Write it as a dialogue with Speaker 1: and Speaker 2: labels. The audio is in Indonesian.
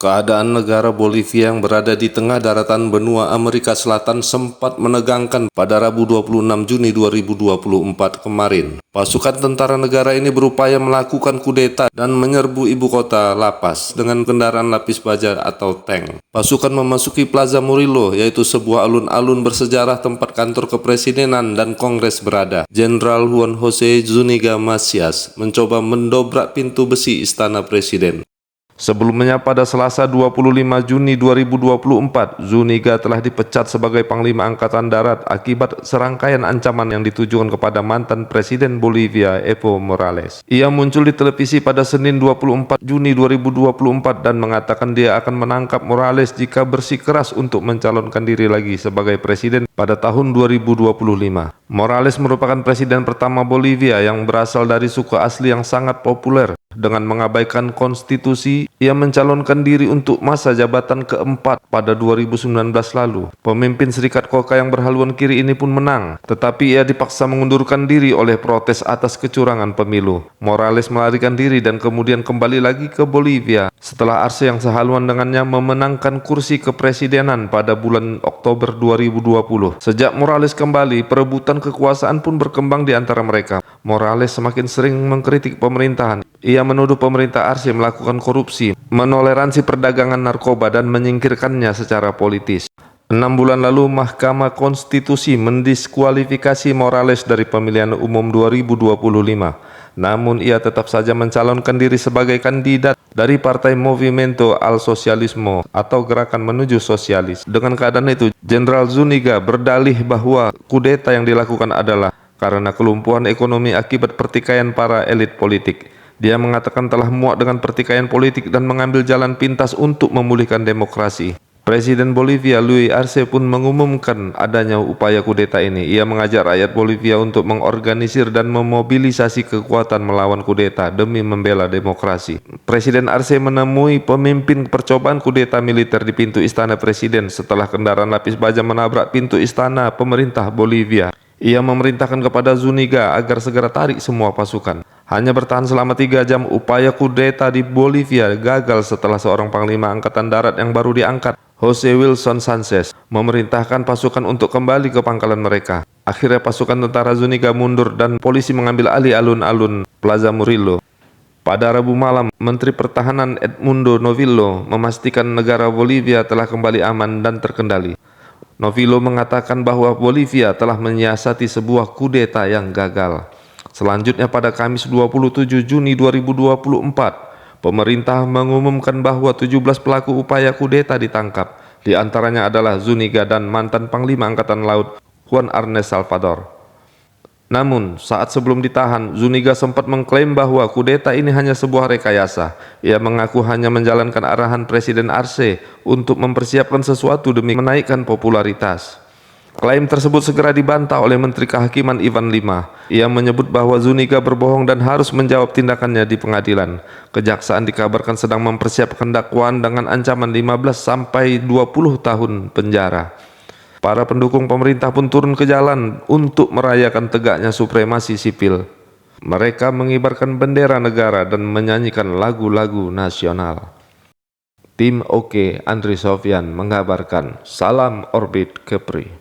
Speaker 1: Keadaan negara Bolivia yang berada di tengah daratan benua Amerika Selatan sempat menegangkan pada Rabu 26 Juni 2024 kemarin. Pasukan tentara negara ini berupaya melakukan kudeta dan menyerbu ibu kota La Paz dengan kendaraan lapis baja atau tank. Pasukan memasuki Plaza Murillo, yaitu sebuah alun-alun bersejarah tempat kantor kepresidenan dan kongres berada. Jenderal Juan José Zúñiga Macias mencoba mendobrak pintu besi istana presiden. Sebelumnya pada Selasa 25 Juni 2024, Zúñiga telah dipecat sebagai Panglima Angkatan Darat akibat serangkaian ancaman yang ditujukan kepada mantan Presiden Bolivia Evo Morales. Ia muncul di televisi pada Senin 24 Juni 2024 dan mengatakan dia akan menangkap Morales jika bersikeras untuk mencalonkan diri lagi sebagai presiden pada tahun 2025. Morales merupakan presiden pertama Bolivia yang berasal dari suku asli yang sangat populer. Dengan mengabaikan konstitusi, ia mencalonkan diri untuk masa jabatan keempat pada 2019 lalu. Pemimpin Serikat Coca yang berhaluan kiri ini pun menang, tetapi ia dipaksa mengundurkan diri oleh protes atas kecurangan pemilu. Morales melarikan diri dan kemudian kembali lagi ke Bolivia setelah Arce yang sehaluan dengannya memenangkan kursi kepresidenan pada bulan Oktober 2020. Sejak Morales kembali, perebutan kekuasaan pun berkembang di antara mereka. Morales semakin sering mengkritik pemerintahan. Ia menuduh pemerintah Arce melakukan korupsi, menoleransi perdagangan narkoba dan menyingkirkannya secara politis. 6 bulan lalu, Mahkamah Konstitusi mendiskualifikasi Morales dari pemilihan umum 2025. Namun ia tetap saja mencalonkan diri sebagai kandidat dari Partai Movimiento al Socialismo atau Gerakan Menuju Sosialis. Dengan keadaan itu, Jenderal Zúñiga berdalih bahwa kudeta yang dilakukan adalah karena kelumpuhan ekonomi akibat pertikaian para elit politik. Dia mengatakan telah muak dengan pertikaian politik dan mengambil jalan pintas untuk memulihkan demokrasi. Presiden Bolivia Luis Arce pun mengumumkan adanya upaya kudeta ini. Ia mengajak rakyat Bolivia untuk mengorganisir dan memobilisasi kekuatan melawan kudeta demi membela demokrasi. Presiden Arce menemui pemimpin percobaan kudeta militer di pintu istana presiden setelah kendaraan lapis baja menabrak pintu istana pemerintah Bolivia. Ia memerintahkan kepada Zúñiga agar segera tarik semua pasukan. Hanya bertahan selama 3 jam, upaya kudeta di Bolivia gagal setelah seorang panglima angkatan darat yang baru diangkat, José Wilson Sánchez, memerintahkan pasukan untuk kembali ke pangkalan mereka. Akhirnya pasukan tentara Zúñiga mundur dan polisi mengambil alih alun-alun Plaza Murillo. Pada Rabu malam, Menteri Pertahanan Edmundo Novillo memastikan negara Bolivia telah kembali aman dan terkendali. Novillo mengatakan bahwa Bolivia telah menyiasati sebuah kudeta yang gagal. Selanjutnya pada Kamis 27 Juni 2024, pemerintah mengumumkan bahwa 17 pelaku upaya kudeta ditangkap. Di antaranya adalah Zúñiga dan mantan Panglima Angkatan Laut Juan Ernest Salvador. Namun, saat sebelum ditahan, Zúñiga sempat mengklaim bahwa kudeta ini hanya sebuah rekayasa. Ia mengaku hanya menjalankan arahan Presiden Arce untuk mempersiapkan sesuatu demi menaikkan popularitas. Klaim tersebut segera dibantah oleh Menteri Kehakiman Ivan Lima. Ia menyebut bahwa Zúñiga berbohong dan harus menjawab tindakannya di pengadilan. Kejaksaan dikabarkan sedang mempersiapkan dakwaan dengan ancaman 15 sampai 20 tahun penjara. Para pendukung pemerintah pun turun ke jalan untuk merayakan tegaknya supremasi sipil. Mereka mengibarkan bendera negara dan menyanyikan lagu-lagu nasional. Tim Oke Andri Sofyan mengabarkan, salam Orbit Kepri.